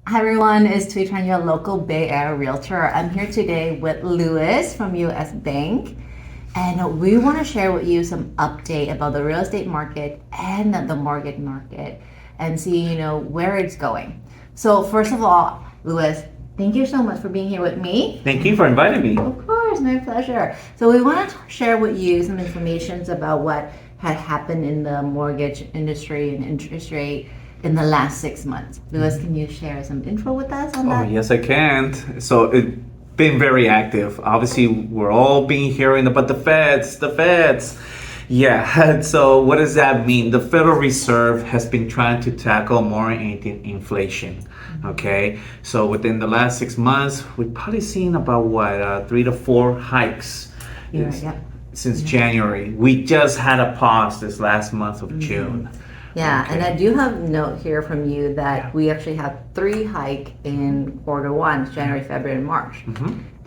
Hi everyone, it's ttran, your local Bay Area realtor. I'm here today with Louis from US Bank, and we want to share with you some update about the real estate market and the mortgage market, and see where it's going. So first of all, Louis, thank you so much for being here with me. Thank you for inviting me. Of course, my pleasure. So we want to share with you some information about what had happened in the mortgage industry and interest rate in the last 6 months. Louis, can you share some info with us on that? Oh, yes, I can. So it's been very active. Obviously, we're all being hearing about the feds. Yeah, so what does that mean? The Federal Reserve has been trying to tackle more inflation. Okay, so within the last 6 months, we've probably seen about 3 to 4 hikes since January. We just had a pause this last month of June. Yeah, Okay. and I do have a note here from you that we actually have 3 hike in quarter 1, January, February, and March.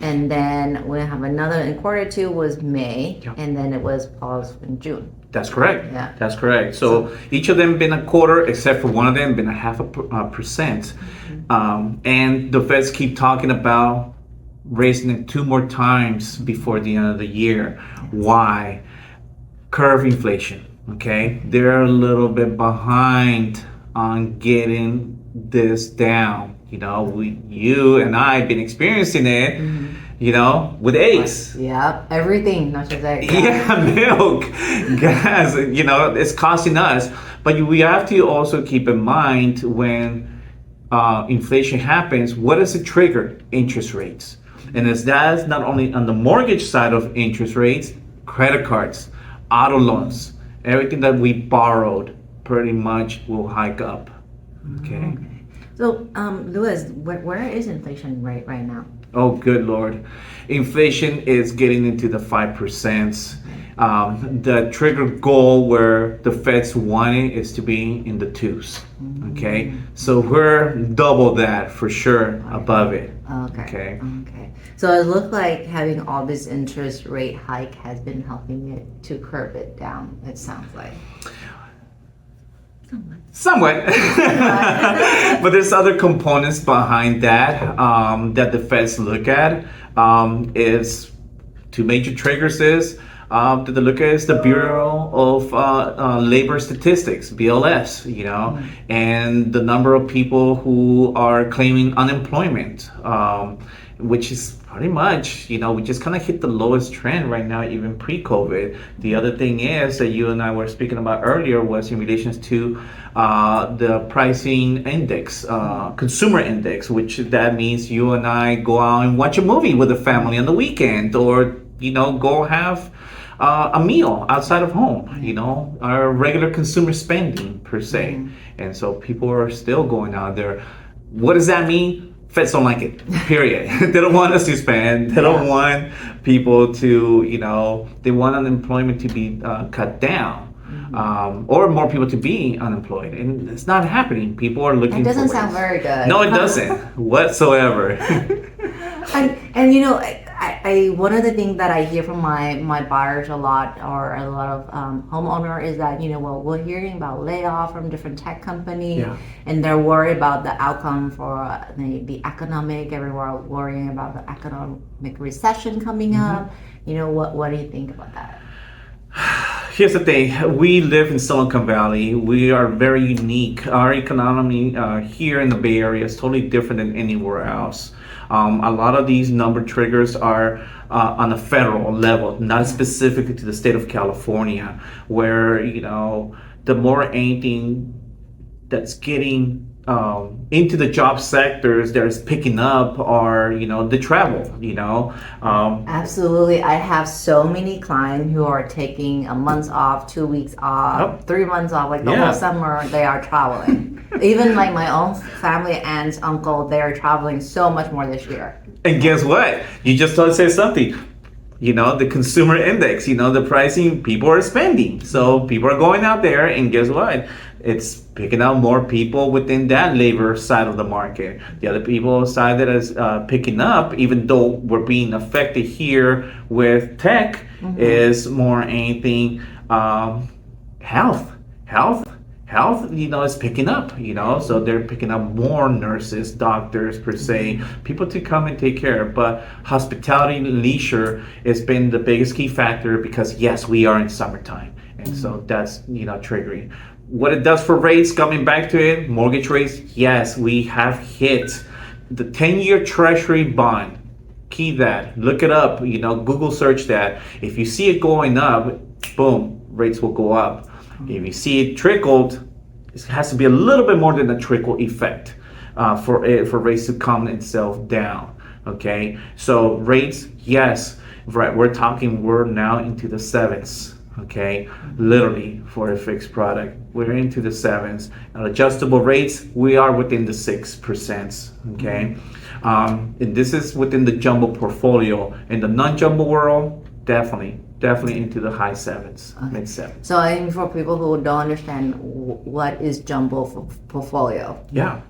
And then we have another in quarter 2 was May, and then it was paused in June. That's correct. Yeah. That's correct. So each of them been a quarter, except for one of them been a half a percent. And the Feds keep talking about raising it 2 more times before the end of the year. Why? Curve inflation. Okay, they're a little bit behind on getting this down. You and I have been experiencing it. With eggs. Yeah, everything, not just eggs. Yeah, milk, gas. It's costing us. But we have to also keep in mind when inflation happens, what does it trigger? Interest rates. And that's not only on the mortgage side of interest rates, credit cards, auto loans. Everything that we borrowed pretty much will hike up. Okay. So, Louis, where is inflation rate right now? Oh, good Lord. Inflation is getting into the 5%. The trigger goal where the Feds want it is to be in the 2s. Okay. So we're double that for sure above it. Okay. So it looks like having all this interest rate hike has been helping it to curb it down, it sounds like. Somewhat. But there's other components behind that that the Feds look at. Is 2 major triggers that they look at is the Bureau of Labor Statistics, BLS, and the number of people who are claiming unemployment, which is pretty much, we just kind of hit the lowest trend right now, even pre-COVID. The other thing is that you and I were speaking about earlier was in relations to the pricing index, consumer index, which that means you and I go out and watch a movie with the family on the weekend, or, go have a meal outside of home, our regular consumer spending per se. And so people are still going out there. What does that mean? Feds don't like it, period. They don't want us to spend. They don't want people to, they want unemployment to be cut down, or more people to be unemployed. And it's not happening. People are looking for It doesn't ways. sound very good. No, it doesn't whatsoever. And I one of the things that I hear from my buyers a lot, or a lot of homeowner, is that we're hearing about layoff from different tech companies, and they're worried about the outcome for the economic. Everyone worrying about the economic recession coming up. What do you think about that? Here's the thing. We live in Silicon Valley. We are very unique. Our economy here in the Bay Area is totally different than anywhere else. A lot of these number triggers are on a federal level, not specifically to the state of California, where, the more anything that's getting into the job sectors that is picking up are, the travel, Absolutely. I have so many clients who are taking a month off, 2 weeks off, 3 months off, like the whole summer they are traveling. Even like my own family, aunts, uncle, they're traveling so much more this year. And guess what? You just said something. The consumer index, the pricing, people are spending. So people are going out there, and guess what? It's picking out more people within that labor side of the market. The other people side that is picking up, even though we're being affected here with tech, is more anything health health, is picking up, so they're picking up more nurses, doctors per se, people to come and take care. But hospitality and leisure has been the biggest key factor because yes, we are in summertime. And so that's, triggering. What it does for rates, coming back to it, mortgage rates, yes, we have hit the 10-year treasury bond. Key that, look it up, Google search that. If you see it going up, boom, rates will go up. If you see it trickled, it has to be a little bit more than a trickle effect for rates to calm itself down. Okay, so rates, yes, right. We're now into the sevens. Okay, literally for a fixed product, we're into the sevens. And adjustable rates, we are within the 6%. Okay, and this is within the jumbo portfolio. In the non-jumbo world, definitely into the high sevens, mid sevens. So I think for people who don't understand what is jumbo portfolio. Yeah,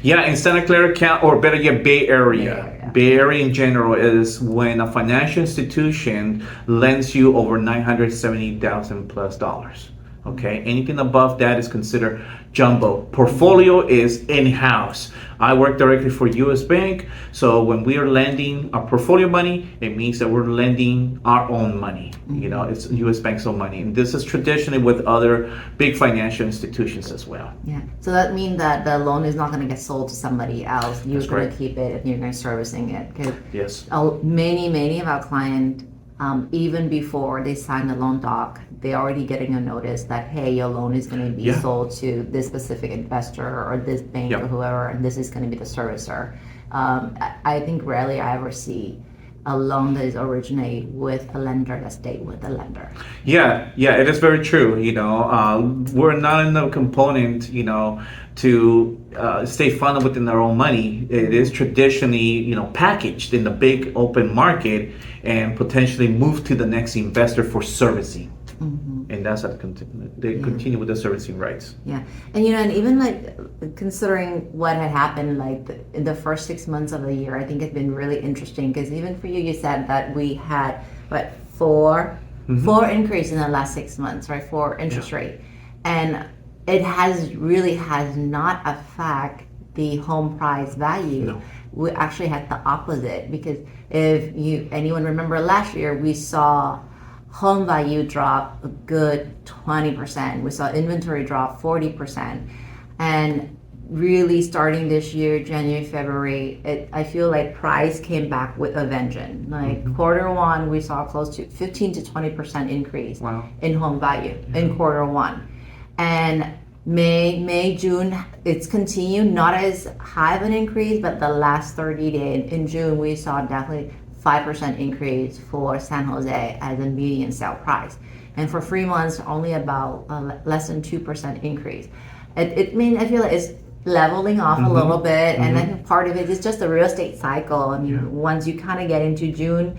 in Santa Clara County, or better yet, Bay Area. Bay Area in general is when a financial institution lends you over $970,000 plus dollars. Okay, anything above that is considered jumbo. Portfolio is in-house. I work directly for US Bank, so when we are lending our portfolio money, it means that we're lending our own money. It's US Bank's own money. And this is traditionally with other big financial institutions as well. Yeah, so that means that the loan is not going to get sold to somebody else. You're going to keep it and you're going to servicing it. Yes. Many of our clients, even before they sign the loan doc, they're already getting a notice that, hey, your loan is going to be sold to this specific investor or this bank or whoever, and this is going to be the servicer. I think rarely I ever see a loan that is originate with a lender that stayed with the lender. Yeah, it is very true. We're not in the component, to stay funded within their own money. It is traditionally, packaged in the big open market and potentially moved to the next investor for servicing. And that's how they continue with the servicing rights. Yeah, and and even like considering what had happened like in the first 6 months of the year, I think it's been really interesting because even for you said that we had four increase in the last 6 months, right? 4 interest rate, and it has not affect the home price value. No. We actually had the opposite, because if anyone remember last year, we saw home value drop a good 20%. We saw inventory drop 40%. And really starting this year, January, February, I feel like price came back with a vengeance. Like Q1, we saw close to 15 to 20% increase in home value in Q1. And May, June, it's continued, not as high of an increase, but the last 30 days in June, we saw definitely 5% increase for San Jose as a median sale price. And for 3 months, only about less than 2% increase. I feel like it's leveling off a little bit. And I think part of it is just the real estate cycle. Once you kind of get into June,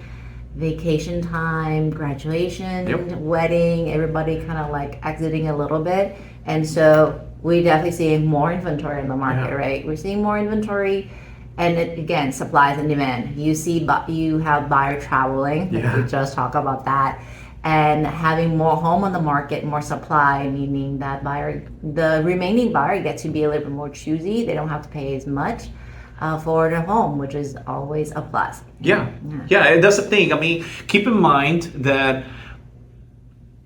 vacation time, graduation, wedding, everybody kind of like exiting a little bit. And so we definitely seeing more inventory in the market, right? We're seeing more inventory. And again, supplies and demand. You have buyer traveling. We just talked about that, and having more home on the market, more supply, meaning that the remaining buyer gets to be a little bit more choosy. They don't have to pay as much for their home, which is always a plus. Yeah, and that's the thing. Keep in mind that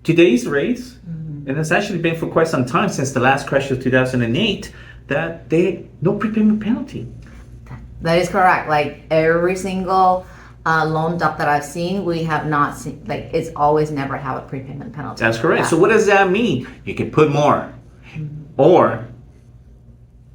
today's rates, and it's actually been for quite some time since the last crash of 2008, that no prepayment penalty. That is correct. Like every single loan doc that I've seen, we have not seen, like it's always never have a prepayment penalty. That's correct. So what does that mean? You can put more, or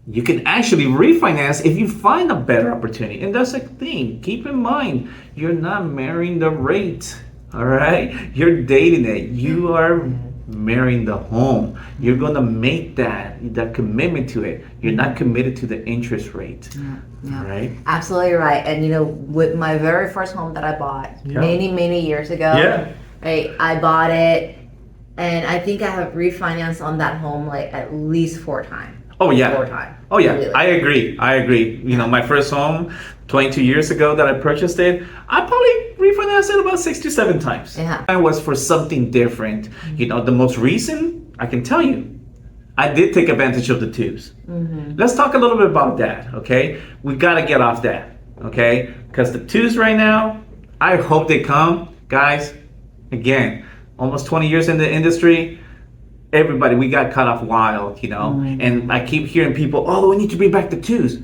you can actually refinance if you find a better opportunity. And that's the thing. Keep in mind, you're not marrying the rate. All right, you're dating it. You are marrying the home. You're gonna make that commitment to it. You're not committed to the interest rate. Right? Absolutely right. And with my very first home that I bought many years ago, right, I bought it, and I think I have refinanced on that home like at least 4 times. Oh yeah. 4 times. Oh yeah. Really. I agree. My first home 22 years ago that I purchased it, I probably refinanced it about 6 to 7 times. Yeah. I was for something different. The most recent, I can tell you, I did take advantage of the twos. Let's talk a little bit about that, okay? We got to get off that, okay? Because the twos right now, I hope they come. Guys, again, almost 20 years in the industry, everybody, we got cut off wild, you know? And I keep hearing people, oh, we need to bring back the twos.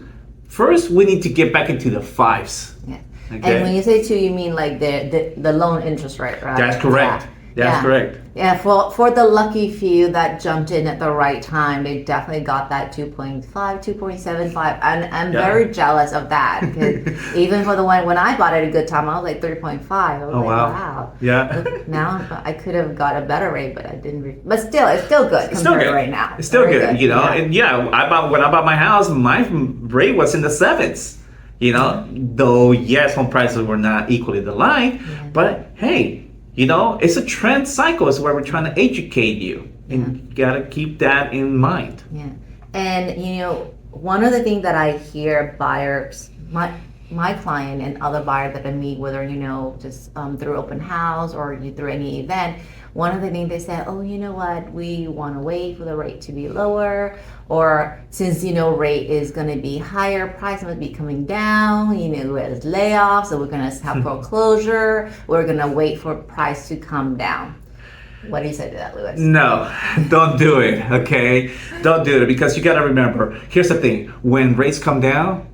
First, we need to get back into the fives. Yeah. Okay? And when you say two, you mean like the loan interest rate, right? That's correct. Yeah. That's correct. Yeah, for the lucky few that jumped in at the right time, they definitely got that 2.5, 2.75. And I'm very jealous of that. Because even for the one when I bought it at a good time, I was like 3.5. I was wow. Yeah. Now I could have got a better rate, but I didn't. But still, it's still good compared to right now. It's still good, you know. And when I bought my house, my rate was in the sevens. You know, though yes, home prices were not equally aligned, but hey. You know, it's a trend cycle. It's where we're trying to educate you. And you got to keep that in mind. Yeah. And, you know, one of the things that I hear buyers, my client and other buyers that I meet, whether, you know, just through open house or through any event, one of the things they say, oh, you know what, we want to wait for the rate to be lower, or since, you know, rate is going to be higher, price must be coming down, you know, there's layoffs, so we're going to have foreclosure, we're going to wait for price to come down. What do you say to that, Louis? No, don't do it, okay? Don't do it, because you got to remember, here's the thing, when rates come down,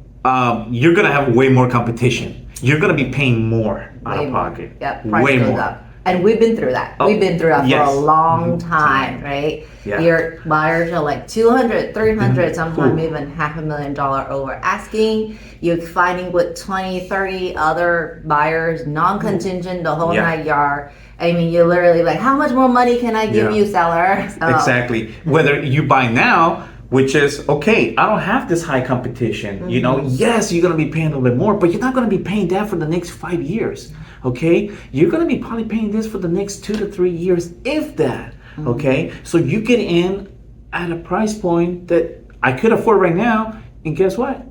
you're going to have way more competition. You're going to be paying more out of pocket. Yeah, price way goes more. up. And we've been through that. We've been through that for a long time, right? Yeah. Your buyers are like 200, 300, sometimes even $500,000 over asking. You're fighting with 20, 30 other buyers, non-contingent, the whole night yard. I mean, you're literally like, how much more money can I give you, seller? So, exactly. Whether you buy now, which is, okay, I don't have this high competition. You know, yes, you're going to be paying a little bit more, but you're not going to be paying that for the next 5 years. Okay, you're gonna be probably paying this for the next 2 to 3 years, if that. Okay, so you get in at a price point that I could afford right now, and guess what?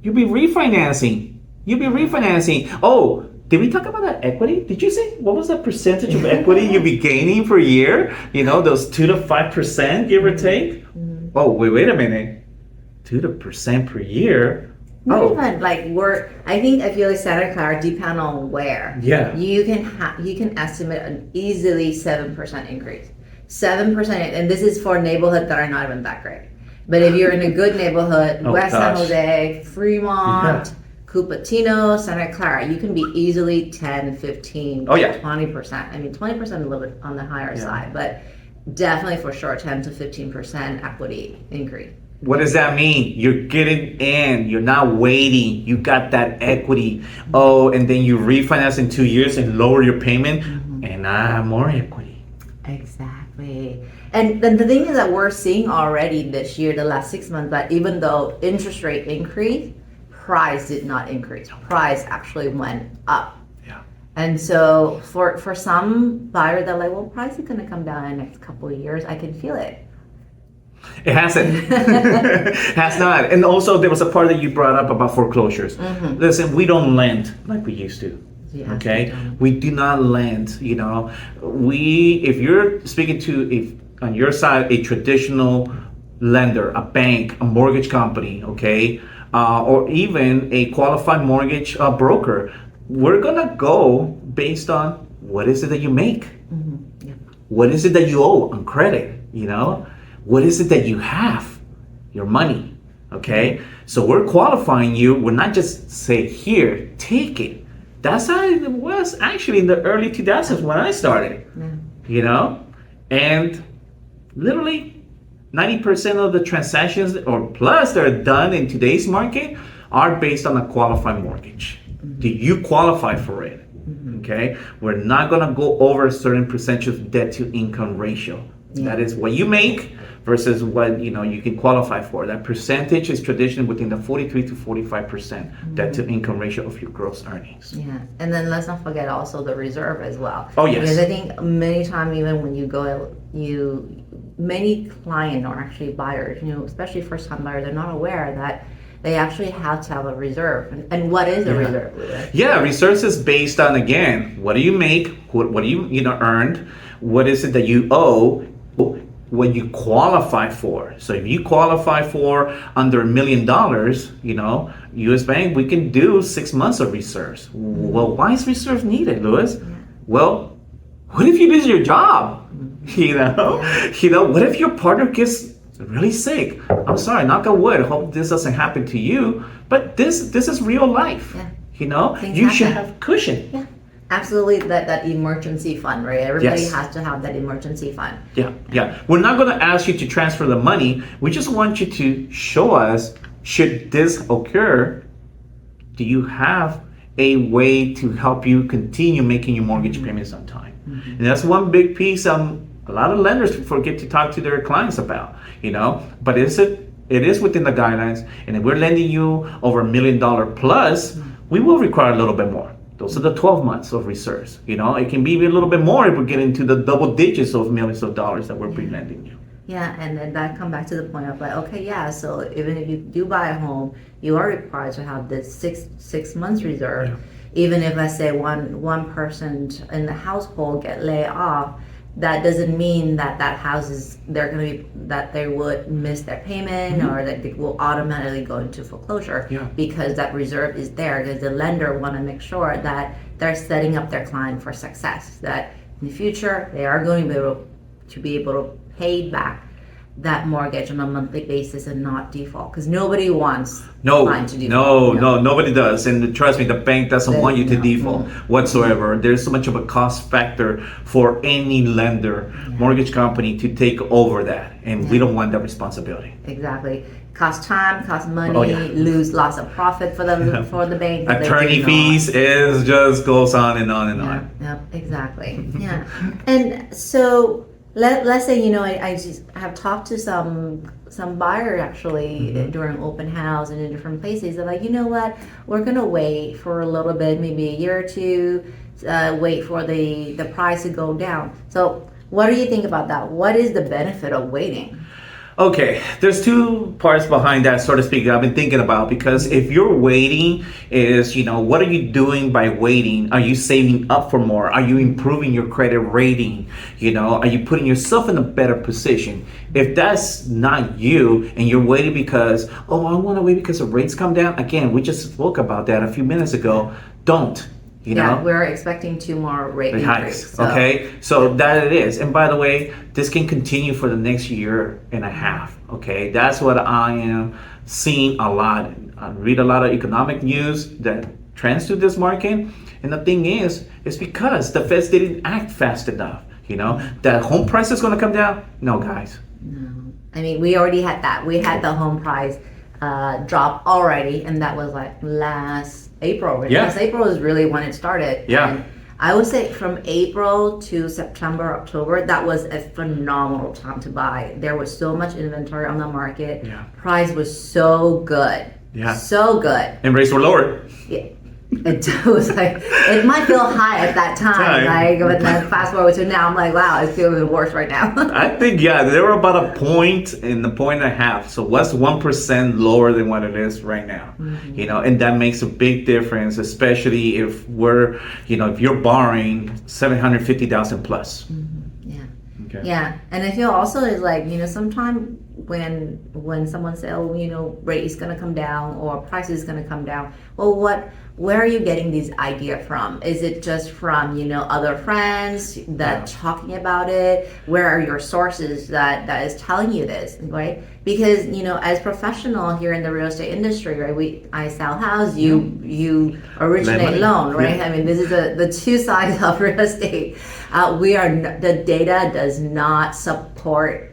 You'll be refinancing. Oh, did we talk about that equity? Did you say what was the percentage of equity you'll be gaining per year? You know, those 2 to 5%, give or take. Oh, wait a minute, 2% per year. Not even like I feel like Santa Clara, depend on where. Yeah. You can estimate an easily 7% increase. 7%, and this is for neighborhoods that are not even that great. But if you're in a good neighborhood, West San Jose, Fremont, Cupertino, Santa Clara, you can be easily 10, 15, 20%. I mean, 20% a little bit on the higher side, but definitely for sure 10 to 15% equity increase. What does that mean? You're getting in. You're not waiting. You got that equity. Oh, and then you refinance in 2 years and lower your payment, and more equity. Exactly. And then the thing is that we're seeing already this year, the last 6 months, that even though interest rate increased, price did not increase. Price actually went up. Yeah. And so for some buyers, they're like, well, price is going to come down in the next couple of years. I can feel it. It hasn't. Has not. And also there was a part that you brought up about foreclosures. Listen, we don't lend like we used to. Yeah, okay? We do not lend, you know. If you're speaking to, on your side, a traditional lender, a bank, a mortgage company, okay? Or even a qualified mortgage broker, we're gonna go based on what is it that you make? What is it that you owe on credit, you know? What is it that you have? Your money, okay? So we're qualifying you. We're not just say, here, take it. That's how it was actually in the early 2000s when I started, you know? And literally 90% of the transactions or plus that are done in today's market are based on a qualified mortgage. Do you qualify for it? Okay? We're not gonna go over a certain percentage of debt to income ratio. That is what you make versus what you can qualify for. That percentage is traditionally within the 43 to 45% debt to income ratio of your gross earnings. Yeah, and then let's not forget also the reserve as well. Oh yes. Because I think many times even when you go, many clients or actually buyers, especially first time buyers, they're not aware that they actually have to have a reserve. And what is a reserve? Yeah, reserves is based on, again, what do you make, what do you earned, what is it that you owe, when you qualify for. So if you qualify for under $1 million, U.S. Bank, we can do 6 months of reserves. Well, why is reserves needed, Louis? Yeah. Well, what if you lose your job? What if your partner gets really sick? I'm sorry, knock on wood. Hope this doesn't happen to you. But this is real life. Yeah. You should have cushion. Yeah. Absolutely, that emergency fund, right? Everybody has to have that emergency fund. Yeah. We're not going to ask you to transfer the money. We just want you to show us, should this occur, do you have a way to help you continue making your mortgage payments on time? And that's one big piece a lot of lenders forget to talk to their clients about, but it is within the guidelines. And if we're lending you over $1 million plus, we will require a little bit more. Those are the 12 months of reserves. It can be a little bit more if we get into the double digits of millions of dollars that we're pre-lending you. Yeah, and then that comes back to the point of so even if you do buy a home, you are required to have this six months reserve. Yeah. Even if, let's say, one person in the household get laid off, that doesn't mean that house that they would miss their payment or that they will automatically go into foreclosure because that reserve is there, because the lender want to make sure that they're setting up their client for success, that in the future they are going to be able to pay back that mortgage on a monthly basis and not default, because nobody wants client to default. No, nobody does. And trust me, the bank doesn't want you to default whatsoever. There's so much of a cost factor for any lender, mortgage company to take over that, and we don't want that responsibility. Exactly. Cost time, cost money, lose lots of profit for the bank. Attorney fees just goes on and on and on. Yeah, exactly. Yeah. And so let's say, I just have talked to some buyer actually during open house and in different places. They're like, what, we're gonna wait for a little bit, maybe a year or two, wait for the price to go down. So what do you think about that? What is the benefit of waiting? Okay, there's two parts behind that, so to speak, that I've been thinking about, because if you're waiting is, what are you doing by waiting? Are you saving up for more? Are you improving your credit rating? Are you putting yourself in a better position? If that's not you and you're waiting because, I want to wait because the rates come down, again, we just spoke about that a few minutes ago, don't. We're expecting 2 more rate increases. Okay, so that it is. And by the way, this can continue for the next year and a half. Okay, that's what I am seeing a lot. I read a lot of economic news that trends to this market. And the thing is, it's because the Feds didn't act fast enough. That home price is going to come down. No, guys. No, I mean, we already had that. We had the home price drop already, and that was like last April. Last April is really when it started. Yeah. And I would say from April to September, October, that was a phenomenal time to buy. There was so much inventory on the market. Yeah. Price was so good. Yeah. So good. And rates were lower. Yeah. It was like, it might feel high at that time. But then fast forward to now, I'm like, wow, it's feeling worse right now. I think, they were about a point and a point and a half. So what's 1% lower than what it is right now? And that makes a big difference, especially if if you're borrowing $750,000 plus. Yeah. Okay. Yeah. And I feel also is like, sometimes when someone says, rate is going to come down or price is going to come down, well, where are you getting these idea from? Is it just from, other friends that talking about it? Where are your sources that is telling you this, right? Because, as professional here in the real estate industry, right, I sell house, you originate loan, right? Yeah. I mean, this is the two sides of real estate. The data does not support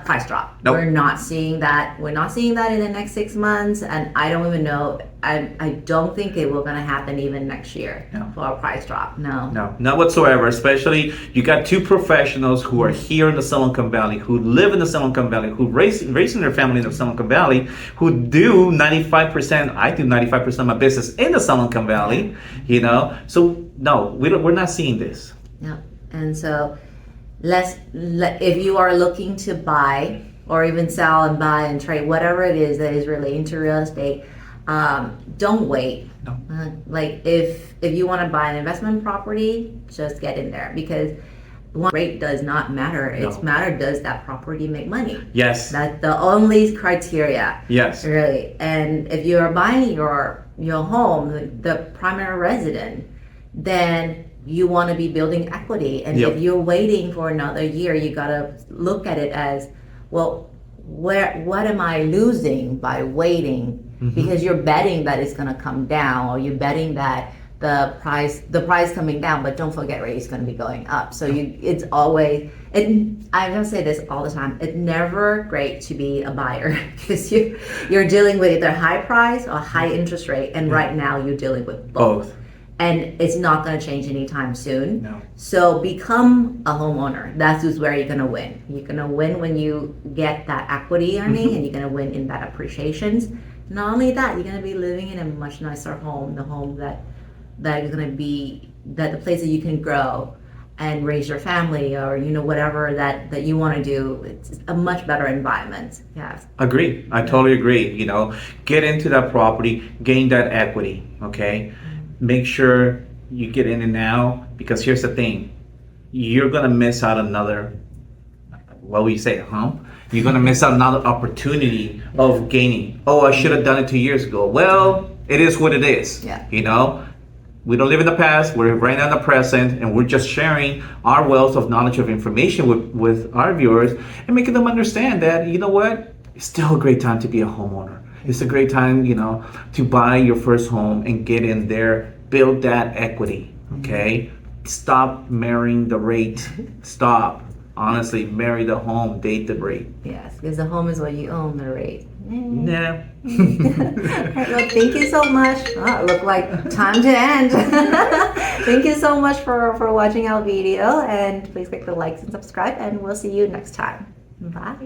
price drop. Nope. We're not seeing that. We're not seeing that in the next 6 months, and I don't even know. I don't think it will going to happen even next year for a price drop. No, not whatsoever. Especially you got two professionals who are here in the Silicon Valley, who live in the Silicon Valley, who raising their family in the Silicon Valley, who do 95%. I do 95% of my business in the Silicon Valley. So no, we're not seeing this. Yeah, and so. If you are looking to buy or even sell and buy and trade, whatever it is that is relating to real estate, don't wait. No. Like if you want to buy an investment property, just get in there, because one rate does not matter. It's No. matter, does that property make money? Yes. That's the only criteria. Yes. Really. And if you are buying your home, the primary resident, then you want to be building equity. And Yep. if you're waiting for another year, you got to look at it as, well, what am I losing by waiting? Because you're betting that it's going to come down, or you're betting that the price coming down, but don't forget rates going to be going up. So it's always, I'm going to say this all the time, it's never great to be a buyer because you're dealing with either high price or high interest rate, and right now you're dealing with both. And it's not going to change anytime soon. No. So become a homeowner. That's just where you're going to win. You're going to win when you get that equity earning, and you're going to win in that appreciations. Not only that, you're going to be living in a much nicer home, the home that is going to be the place that you can grow and raise your family, or whatever that you want to do. It's a much better environment. Yes. Agree. I totally agree. Get into that property, gain that equity. Okay. Make sure you get in it now, because here's the thing: you're gonna miss out another, what we say, hump. You're gonna miss out another opportunity of gaining. Oh, I should have done it 2 years ago. Well, it is what it is. Yeah. We don't live in the past. We're right now in the present, and we're just sharing our wealth of knowledge of information with our viewers, and making them understand that it's still a great time to be a homeowner. It's a great time, to buy your first home and get in there, build that equity. Okay, stop marrying the rate. Stop. Honestly, marry the home, date the rate. Yes, because the home is what you own, the rate. Nah. Well, thank you so much. Oh, it looked like time to end. Thank you so much for watching our video, and please click the likes and subscribe, and we'll see you next time. Bye.